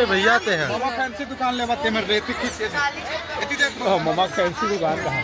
हमारे भैया आते हैं। मामा फैंसी दुकान ले बाते में रेती खींचे मामा फैंसी दुकान कहाँ?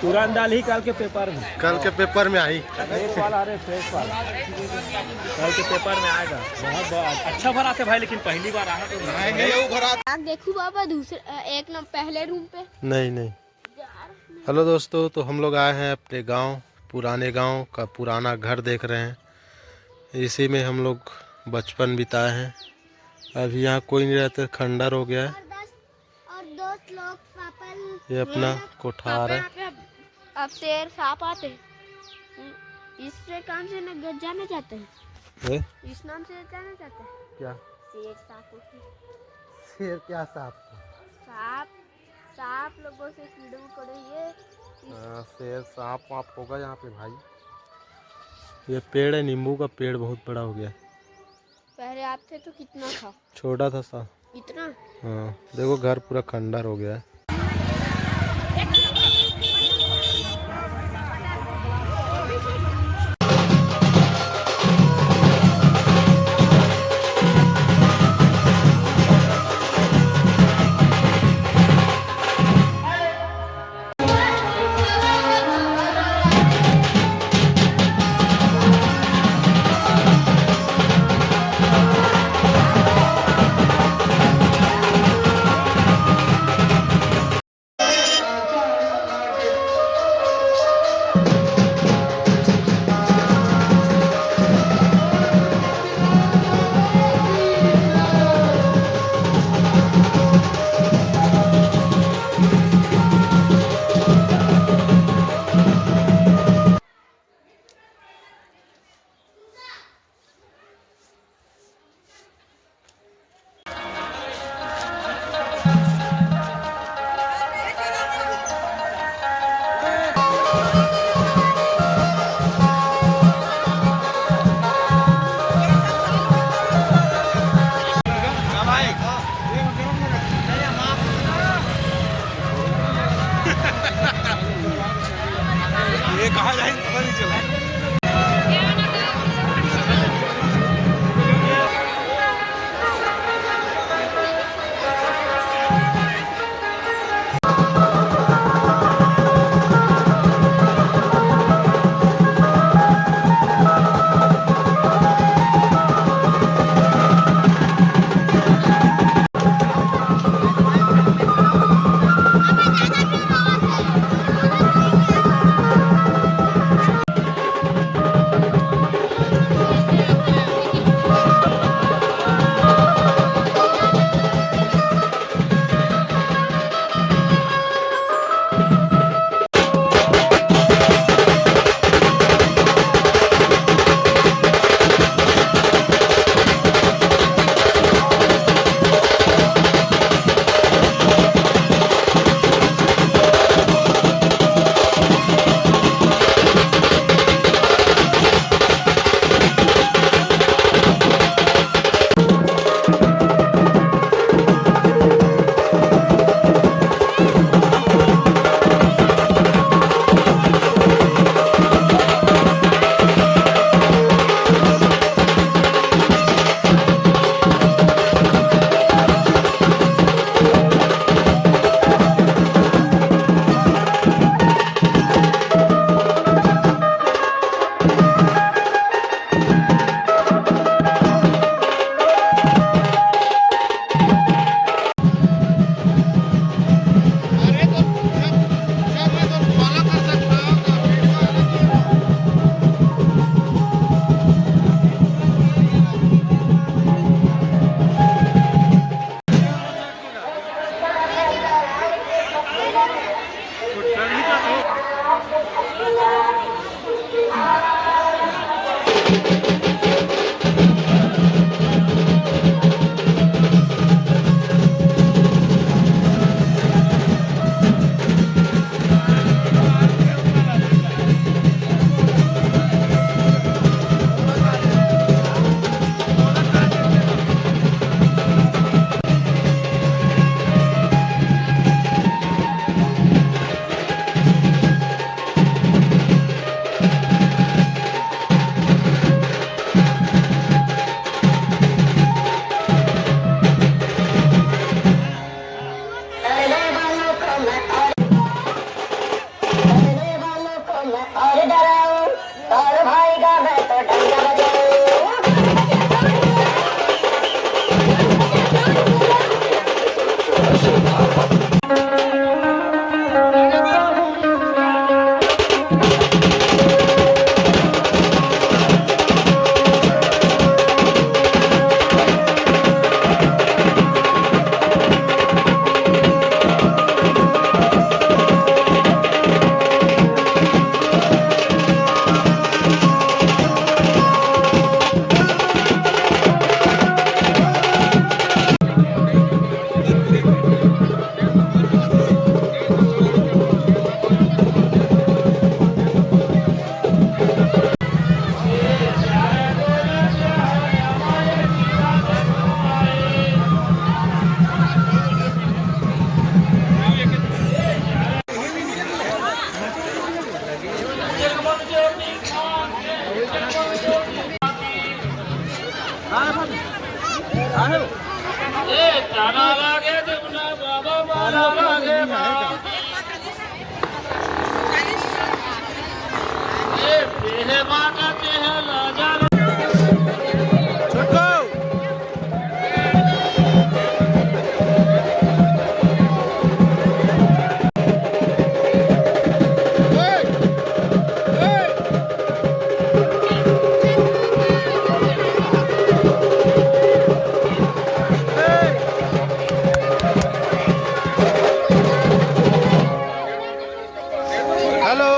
तुरंत दाल ही कल के पेपर में, में आई। फ्रेश वाला, अरे फ्रेश वाला कल के पेपर में आएगा। बहुत अच्छा भरा थे भाई, लेकिन पहली बार आया तो देखू बाबा दूसरे एक नंबर पहले रूम पे। नहीं। हेलो दोस्तों, तो हम लोग आए हैं अपने गांव, पुराने गांव का पुराना घर देख रहे हैं। इसी में हम लोग बचपन बिताए हैं। अभी यहाँ कोई नहीं रहता, खंडर हो गया है। और दोस्त लोग पापा ये अपना कोठार है। अब शेर सांप आते हैं, इससे काम से न जाने जाते हैं। इस नाम से जाने जाते हैं क्या? शेर सांप। शेर क्या? सांप सांप लोगों से कीड़े मकोड़े ये शेर सांप वाप होगा यहाँ पे भाई। ये पेड़ है, नींबू का पेड़ बहुत बड़ा हो गया। पहले आप थे तो कितना था? छोटा था सा। इतना? हाँ, देखो घर पूरा खंडर हो गया है। हेलो।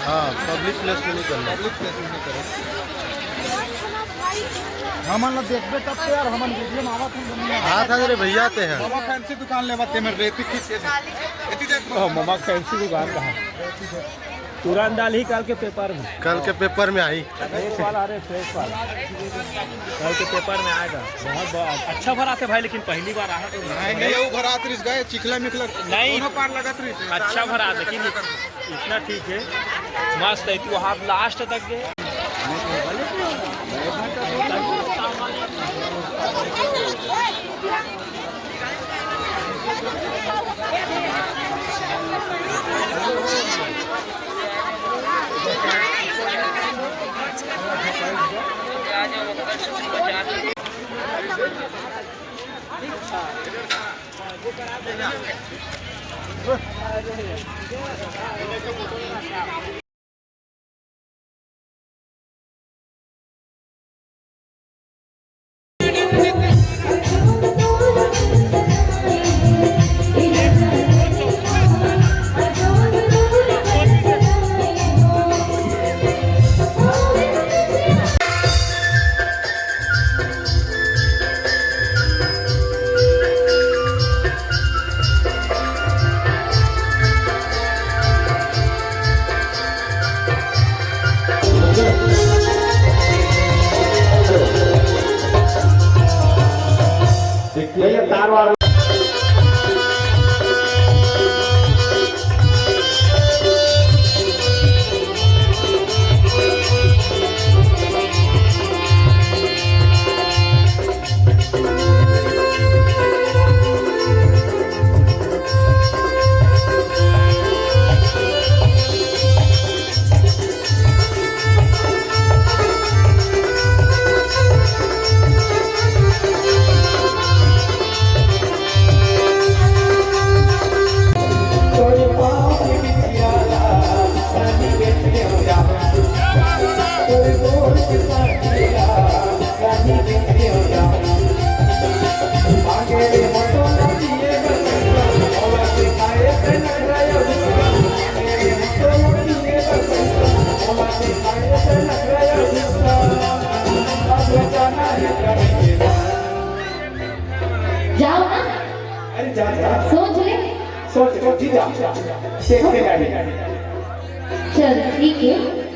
हाँ, पब्लिक प्लेस में नहीं करना। पब्लिक प्लेस में नहीं करो। हमन ला देखबे तब तो यार हमन वीडियो में आवत हैं। हाँ था रे भैया ते हैं। मामा फैंसी दुकान ले बाते में रेती खींच के एती देख मामा फैंसी दुकान कहाँ तुरंत डाल ही कल के पेपर में। कल के पेपर में आई। फ्रेश वाला, अरे फ्रेश वाला कल के पेपर में आएगा। बहुत अच्छा भरा थे भाई, लेकिन पहली बार आया तो नहीं वो भरात रिस गए चिखला मिखला नहीं दोनों पार लगत रिस। अच्छा भरा, लेकिन इतना ठीक है, मस्त है। तू हाथ लास्ट तक गए। तार वार जाओ ना, अरे जा सोच ले, सोच जा देखते नहीं चल ठीक है।